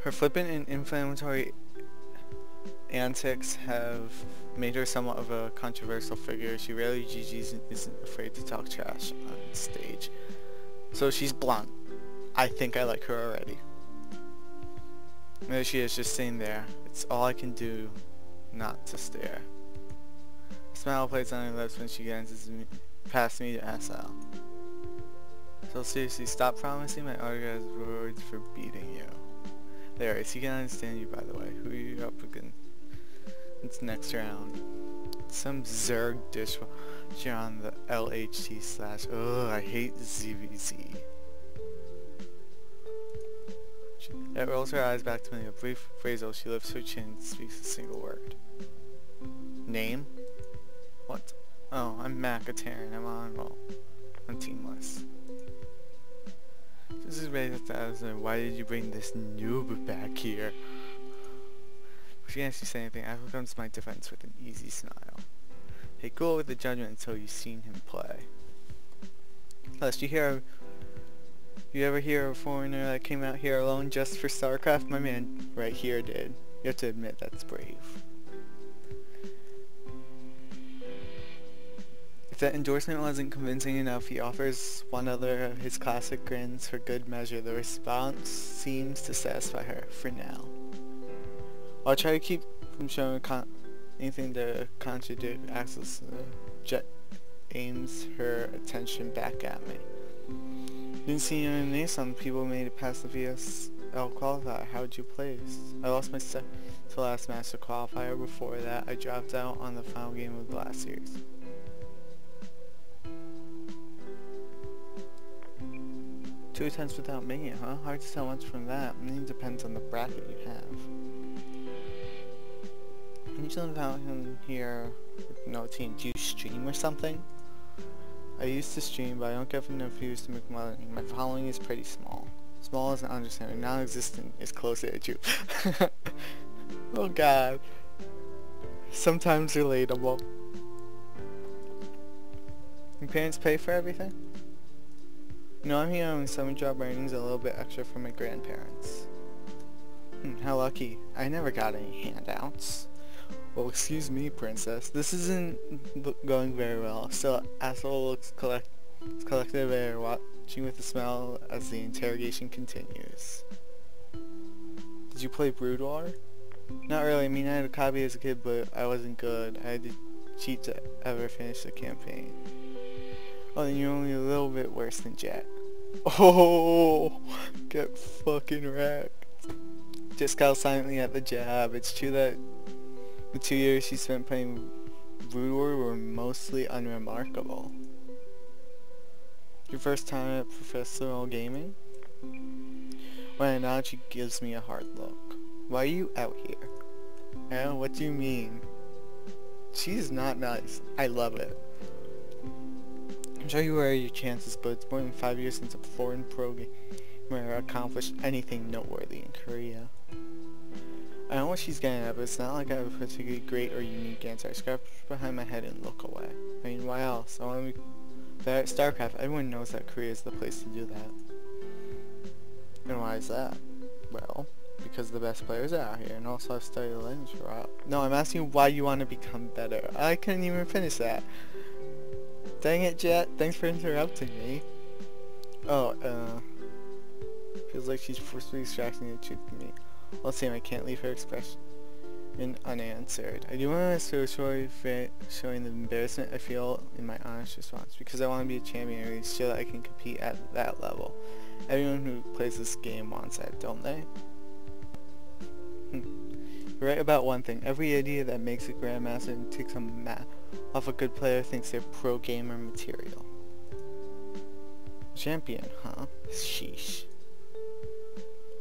Her flippant and inflammatory antics have made her somewhat of a controversial figure. She rarely GGs and isn't afraid to talk trash on stage. So she's blunt. I think I like her already. There she is, just sitting there. It's all I can do not to stare. A smile plays on her lips when she glances past me to SL. So seriously, stop promising my autographs rewards for beating you. There, he can understand you, by the way. Who are you up against? It's next round. Some Zerg dishwasher on the LHT slash. Ugh, I hate ZVZ. It rolls her eyes back to me. A brief phrasal. She lifts her chin and speaks a single word. Name? What? Oh, I'm Mach, a Terran. I'm on roll. I'm teamless. This is raised at 1,000. Why did you bring this noob back here? If she can't say anything, I will come to my defense with an easy smile. Hey, cool with the judgment until you've seen him play. Plus, you ever hear of a foreigner that came out here alone just for StarCraft? My man right here did. You have to admit that's brave. If that endorsement wasn't convincing enough, he offers one other of his classic grins for good measure. The response seems to satisfy her, for now. I'll try to keep from showing anything to contradict Axel's jet aims her attention back at me. Didn't see you in this on people made it past the VSL qualifier. How'd you place? I lost my second to last Master qualifier. Before that, I dropped out on the final game of the last series. Two attempts without making it, huh? Hard to tell much from that. It depends on the bracket you have. Usually without him here with no team, do you stream or something? I used to stream, but I don't get enough views to make money. My following is pretty small. Small is an understanding. Non-existent is closer to true. Oh god. Sometimes relatable. Your parents pay for everything? No, I'm here on summer job earnings, a little bit extra from my grandparents. How lucky. I never got any handouts. Well, excuse me, princess. This isn't going very well. Still, asshole looks collective air, watching with a smile as the interrogation continues. Did you play Brood War? Not really. I mean, I had a copy as a kid, but I wasn't good. I had to cheat to ever finish the campaign. Oh, then you're only a little bit worse than Jet. Oh, get fucking wrecked. Just scowled silently at the jab. It's true that the 2 years she spent playing Brood War were mostly unremarkable. Your first time at professional gaming? When I nod, she gives me a hard look. Why are you out here? What do you mean? She's not nice. I love it. I'm sure you are your chances, but it's more than 5 years since a foreign pro gamer accomplished anything noteworthy in Korea. I know what she's getting at, but it's not like I have a particularly great or unique answer. I scratch behind my head and look away. I mean, why else? I want to be better at StarCraft. Everyone knows that Korea is the place to do that. And why is that? Well, because the best players are out here, and also I've studied the language for a while. No, I'm asking why you want to become better. I couldn't even finish that. Dang it, Jet. Thanks for interrupting me. Oh, feels like she's forcefully extracting the truth from me. Well, Sam, I can't leave her expression unanswered. I do want to show showing the embarrassment I feel in my honest response, because I want to be a champion, or at least show that I can compete at that level. Everyone who plays this game wants that, don't they? You're right about one thing. Every idiot that makes a grandmaster and takes a map off a good player thinks they're pro gamer material. Champion, huh? Sheesh.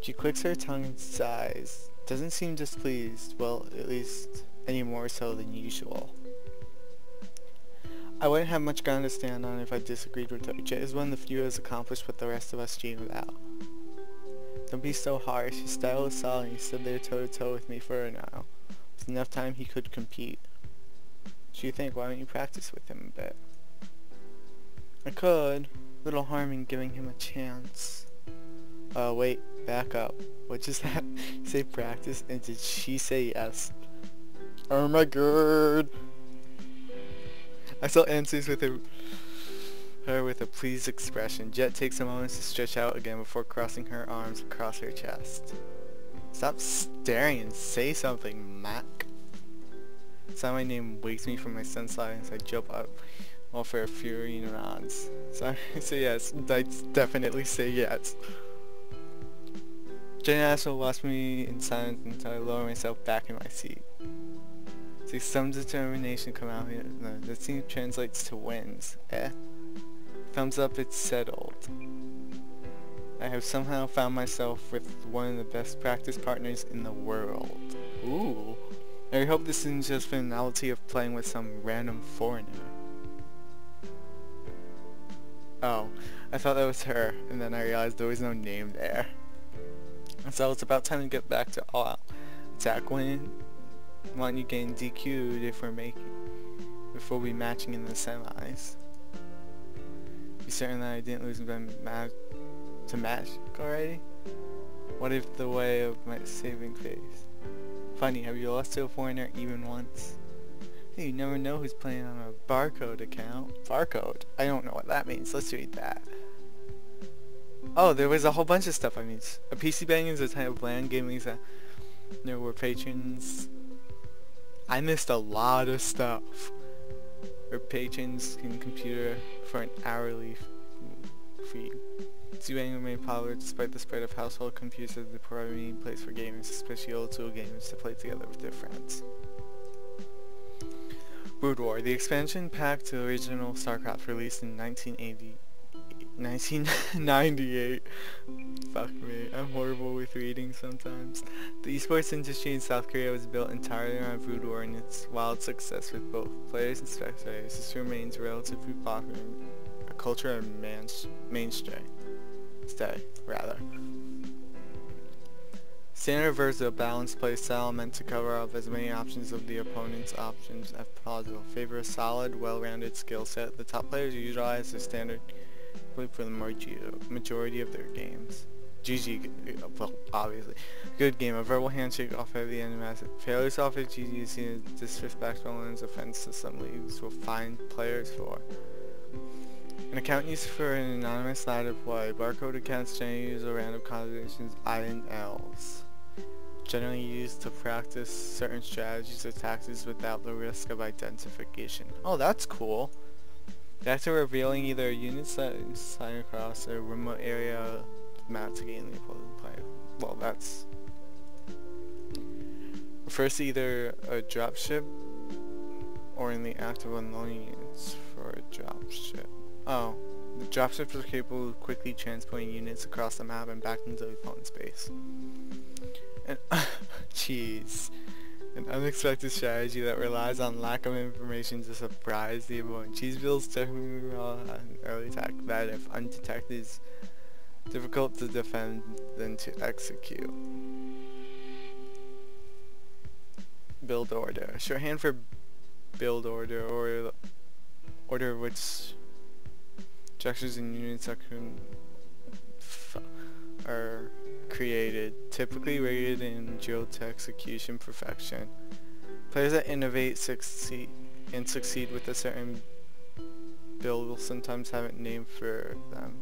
She clicks her tongue and sighs. Doesn't seem displeased, well, at least any more so than usual. I wouldn't have much ground to stand on if I disagreed with her. Jet is one of the few who has accomplished what the rest of us dream about. Don't be so harsh. His style is solid and he stood there toe to toe with me for an hour. With enough time he could compete. What do you think? Why don't you practice with him a bit? I could. Little harm in giving him a chance. Wait. Back up. What just happened? Say practice, and did she say yes? Oh my god. I saw answers with her with a pleased expression. Jet takes a moment to stretch out again before crossing her arms across her chest. Stop staring and say something, Mach. Sound my name wakes me from my silence. I jump up, all for a fury nods. So I say yes. I definitely say yes. Jen asks will watch me in silence until I lower myself back in my seat. See some determination come out here. No, that seems translates to wins. Thumbs up, it's settled. I have somehow found myself with one of the best practice partners in the world. Ooh. I hope this isn't just for the novelty of playing with some random foreigner. Oh, I thought that was her, and then I realized there was no name there. So it's about time to get back to all out. Attack win. Want you getting DQ'd if we're before we matching in the semis. Be certain that I didn't lose to match already? What if the way of my saving face? Funny, have you lost to a foreigner even once? Hey, you never know who's playing on a barcode account. Barcode? I don't know what that means. Let's read that. Oh, there was a whole bunch of stuff. I mean, a PC bang is a type of LAN gaming that there were patrons. I missed a lot of stuff. Where patrons can computer for an hourly fee. C2VN remained popular despite the spread of household computers as the primary place for gamers, especially E02 gamers, to play together with their friends. Brood War, the expansion pack to the original StarCraft, released in 1998. Fuck me, I'm horrible with reading sometimes. The eSports industry in South Korea was built entirely around Brood War, and its wild success with both players and spectators. This remains relatively popular in a culture of mainstay. Standard versus a balanced play style meant to cover up as many options of the opponent's options as possible. Favor a solid, well-rounded skill set. The top players utilize the standard for the majority of their games. GG, well, obviously. Good game. A verbal handshake off of the enemy massive. Fairly soft as GG is seen as disrespectful and offense to some leagues will find players for. An account used for an anonymous ladder play. Barcode accounts generally use a random combinations I and L's. Generally used to practice certain strategies or tactics without the risk of identification. Oh, that's cool. After revealing either a unit sign across a remote area of the map to gain the opposing player. Well, that's refers to either a dropship or in the act of unloading units for a dropship. Oh, the dropships are capable of quickly transporting units across the map and back into the opponent's base. And jeez. An unexpected strategy that relies on lack of information to surprise the opponent. Cheese builds technically rely on an early attack that, if undetected, is difficult to defend than to execute. Build order. Shorthand for build order, or order which structures and units are created, typically rated in drilled to execution perfection. Players that innovate succeed with a certain build will sometimes have a name for them.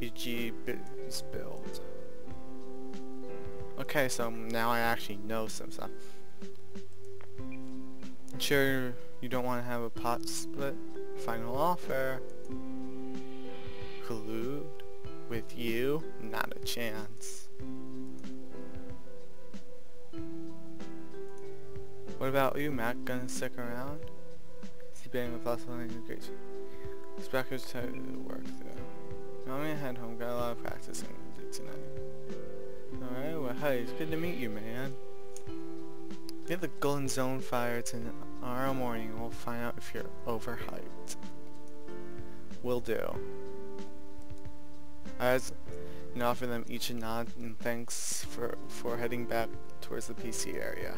E.g. build. Okay, so now I actually know some stuff. Sure, you don't want to have a pot split. Final offer. Collude with you? Not a chance. What about you, Mach? Gonna stick around? C2VN with possible integration. Expectors to work through. I'm gonna head home. Got a lot of practicing to do tonight. Alright, well hey, it's good to meet you, man. Get the golden zone fire tomorrow morning and we'll find out if you're overhyped. Will do. As and offer them each a nod and thanks for heading back towards the PC area.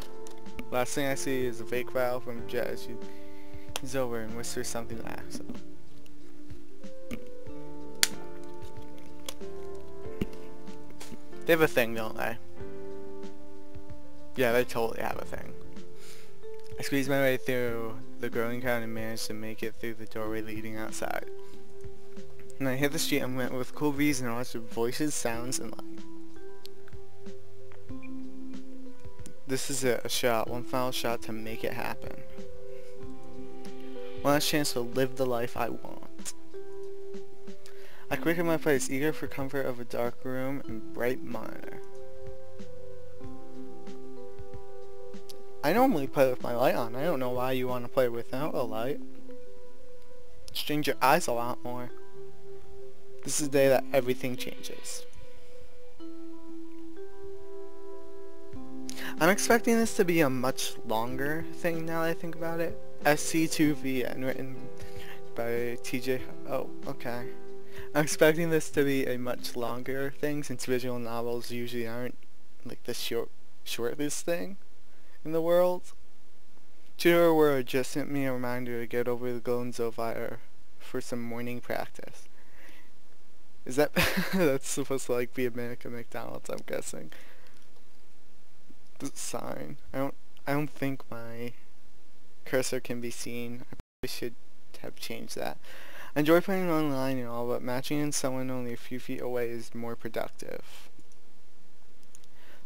Last thing I see is a fake file from Jet as he's over and whispers something to Axel. They have a thing, don't they? Yeah, they totally have a thing. I squeezed my way through the growing crowd and managed to make it through the doorway leading outside. When I hit the street, I went with cool breeze and watched the voices, sounds, and light. This is it, a shot, one final shot to make it happen. One last chance to live the life I want. I quickened my pace, eager for comfort of a dark room and bright monitor. I normally play with my light on. I don't know why you want to play without a light. Strain your eyes a lot more. This is the day that everything changes. I'm expecting this to be a much longer thing now that I think about it. SC2VN, written by TJ. Oh, okay. I'm expecting this to be a much longer thing since visual novels usually aren't like the shortest thing in the world. Tutor Word just sent me a reminder to get over the golden Zofire for some morning practice. Is that that's supposed to like be a minute at McDonald's, I'm guessing. The sign. I don't think my cursor can be seen. I probably should have changed that. I enjoy playing online and all, but matching in someone only a few feet away is more productive.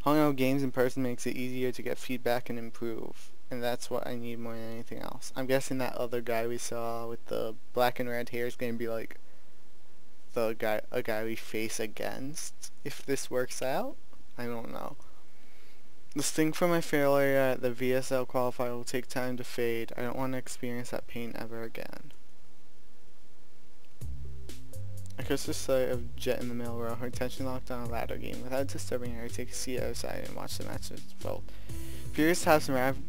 Playing out games in person makes it easier to get feedback and improve, and that's what I need more than anything else. I'm guessing that other guy we saw with the black and red hair is going to be like a guy we face against if this works out. I don't know. The sting from my failure at the VSL qualifier will take time to fade. I don't want to experience that pain ever again. I crossed the sight of Jet in the middle row, her attention locked on a ladder game. Without disturbing her, I take a seat outside and watch the match unfold. Furious taps and rapid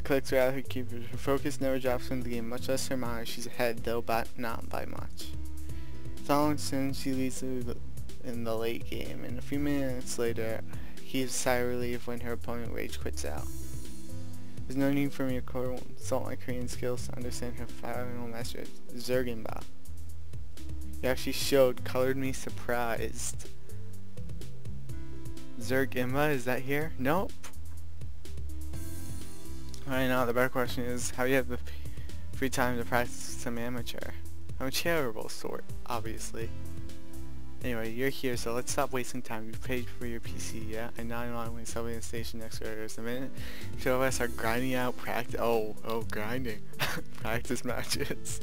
clicks rather her keepers. Her focus never drops from the game, much less her mind. She's ahead, though not by much. It's not long since she leads in the late game, and a few minutes later, heaves a sigh of relief when her opponent rage quits out. There's no need for me to consult my Korean skills to understand her final message. Zergenba. He actually showed, colored me surprised. Zergenba, is that here? Nope. Alright, now the better question is, how do you have the free time to practice some amateur? I'm a charitable sort, obviously. Anyway, you're here, so let's stop wasting time. You've paid for your PC, yeah? I know I'm on myself in the station next to us. The minute show of us are grinding out practice. Oh, grinding. Practice matches.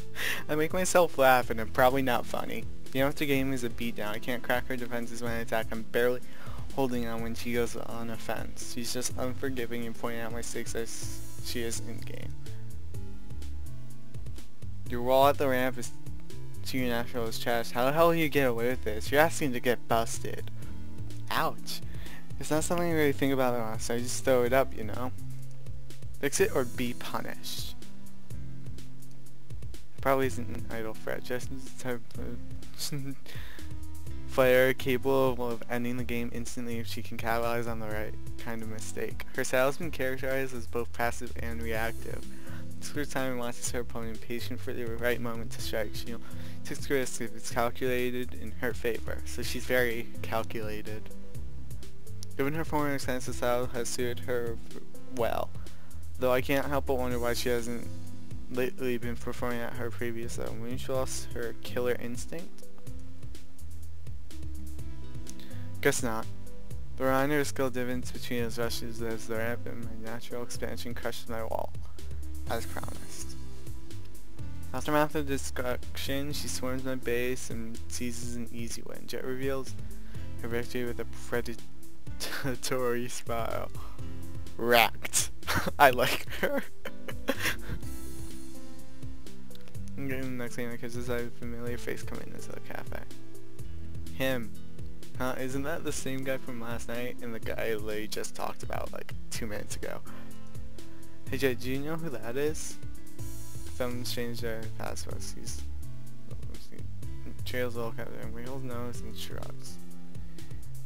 I make myself laugh, and I'm probably not funny. You know, if the game is a beatdown, I can't crack her defenses when I attack. I'm barely holding on when she goes on offense. She's just unforgiving and pointing out my mistakes as she is in game. Your wall at the ramp is to your natural is trash. How the hell do you get away with this? You're asking to get busted. Ouch. It's not something you really think about, so I just throw it up, you know? Fix it or be punished. Probably isn't an idle threat, just a type of player capable of ending the game instantly if she can capitalize on the right kind of mistake. Her style has been characterized as both passive and reactive. Takes her time and watches her opponent patient for the right moment to strike. She takes risks if it's calculated in her favor, so she's very calculated. Given her former extensive style has suited her well, though I can't help but wonder why she hasn't lately been performing at her previous level. Maybe she lost her killer instinct? Guess not. The reminder of skill dividends between us rushes as the ramp and my natural expansion crushes my wall. As promised. Aftermath of destruction, she swarms my base and seizes an easy win. Jet reveals her victory with a predatory smile. Racked. I like her. I'm getting the next game because I have a familiar face coming into the cafe. Him. Huh? Isn't that the same guy from last night and the guy Lay just talked about like 2 minutes ago? Hey Jay, do you know who that is? Someone's changed their passwords. He's trails all covered and wrinkles nose and shrugs.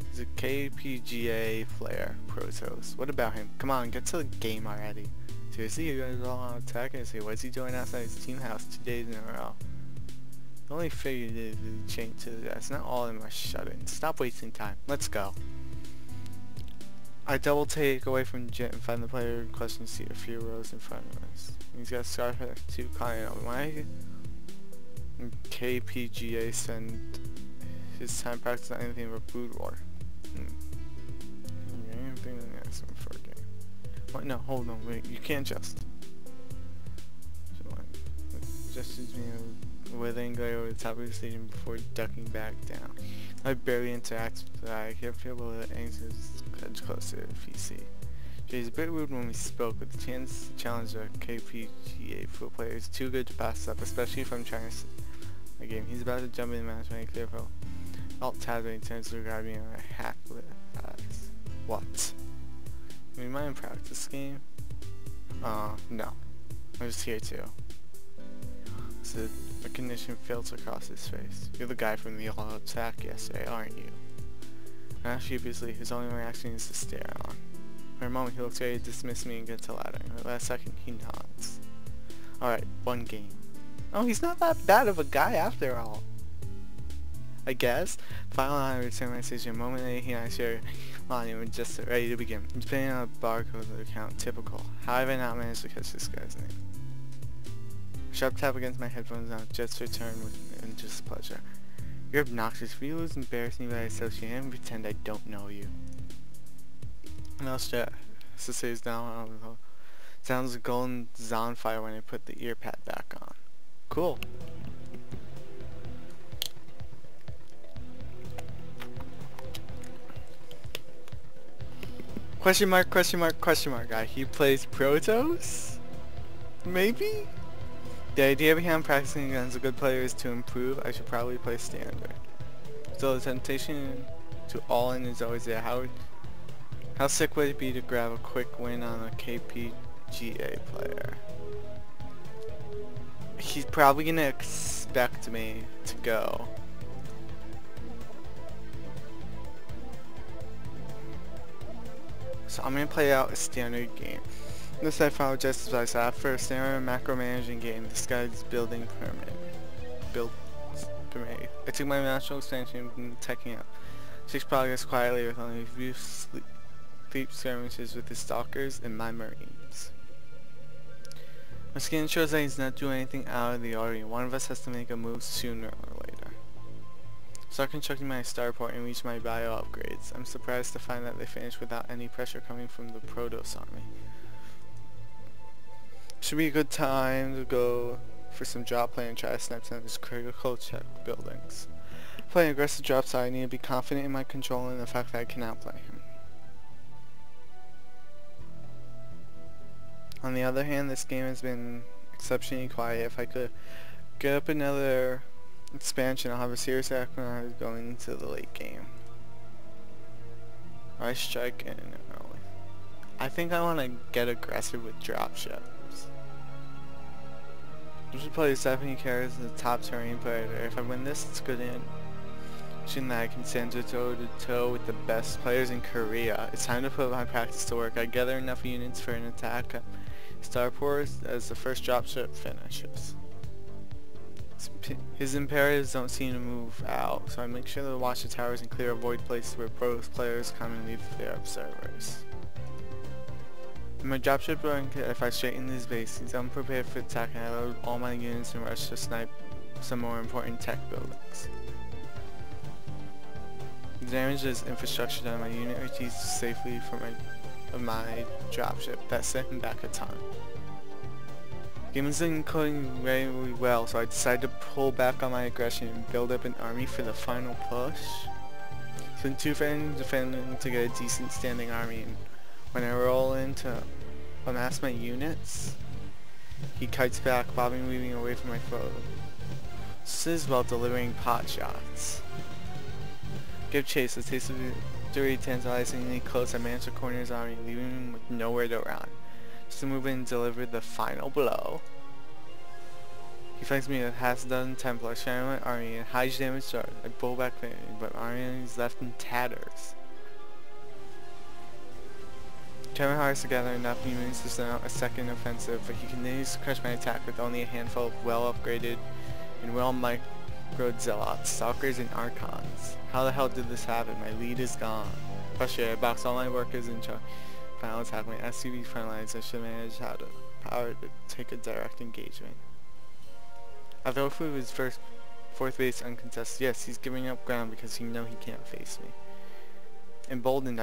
He's a KPGA player, Protos. What about him? Come on, get to the game already. Seriously, you guys are all on attack and say, what's he doing outside his team house 2 days in a row? The only figure to change to that's not all in my shut-in. Stop wasting time. Let's go. I double take away from Jet and find the player in question seat a few rows in front of us. He's got StarCraft 2 calling out. Why KPGA spend his time practicing anything but Brood War? Anything ask him for a game. What? No, hold on, wait, you can't just. Just use me withering go over the top of the stadium before ducking back down. I barely interact with that. I can't feel the angles closer to the PC. Jay's a bit rude when we spoke, but the chance to challenge a KPGA pro player is too good to pass up, especially if I'm trying to my game. He's about to jump in the match when I clear pro. Alt tab when he turns to regard me and I hack with eyes. What? We might in practice game? No. I'm just here too. The recognition filter across his face. You're the guy from the all attack yesterday, aren't you? I asked sheepishly, his only reaction is to stare on. For a moment he looks ready to dismiss me and get to ladder. The last second he nods. Alright, one game. Oh, he's not that bad of a guy after all. I guess. Finally I return my message a moment later he and I share on him just ready to begin. He's putting on a barcode account, typical. How have I not managed to catch this guy's name? Sharp tap against my headphones now, Jet's return with displeasure. You're obnoxious. Will you lose embarrass me by associating and pretend I don't know you? No Jet. Sisters down. Sounds like golden's on fire when I put the ear pad back on. Cool. Question mark, question mark, question mark guy. He plays Protoss? Maybe? The idea behind practicing against a good player is to improve. I should probably play standard. So the temptation to all in is always there. How sick would it be to grab a quick win on a KPGA player? He's probably gonna expect me to go. So I'm gonna play out a standard game. This I found just as I for a standard macro managing game. This guy's building permit. I took my national expansion and teching out. Takes progress quietly with only a few sleep skirmishes with his stalkers and my marines. My skin shows that he's not doing anything out of the ordinary. One of us has to make a move sooner or later. Start constructing my starport and reach my bio upgrades. I'm surprised to find that they finished without any pressure coming from the Protoss army. Should be a good time to go for some drop play and try to snipe some of his critical check buildings. Playing aggressive drop side, I need to be confident in my control and the fact that I can outplay him. On the other hand, this game has been exceptionally quiet. If I could get up another expansion, I'll have a serious advantage going into the late game. I strike in early. I think I want to get aggressive with dropships. I should play 70 characters as the top terrain player. If I win this, it's good in. Shouldn't that I can stand toe to toe with the best players in Korea. It's time to put my practice to work. I gather enough units for an attack at starport as the first dropship finishes. His imperatives don't seem to move out, so I make sure to watch the towers and clear avoid places where pro players come and leave their observers. In my dropship running, if I straighten his base, he's unprepared for attack and I load all my units and rush to snipe some more important tech buildings. The damage is infrastructure done. My unit retreats safely from my dropship. That set him back a ton. The game isn't going very well, so I decided to pull back on my aggression and build up an army for the final push. It's been too defending to get a decent standing army, and when I roll in to amass my units, he kites back, bobbing and weaving away from my foe. This is while delivering pot shots. Give chase. The taste of victory tantalizingly close. I managed to corner his army, leaving him with nowhere to run. Just to move in and deliver the final blow. He flanks me with half a dozen Templars, sharing my army, and high damage start. I pull back, but my army is left in tatters. Kevin hires to gather enough units to send out a second offensive, but he continues to crush my attack with only a handful of well-upgraded and well-microed zealots, stalkers, and archons. How the hell did this happen? My lead is gone. Frustrated, box all my workers in charge. Found what's happening. SCV front lines. I should manage how to power to take a direct engagement. Adolfo was fourth base uncontested. Yes, he's giving up ground because he know he can't face me. Emboldened,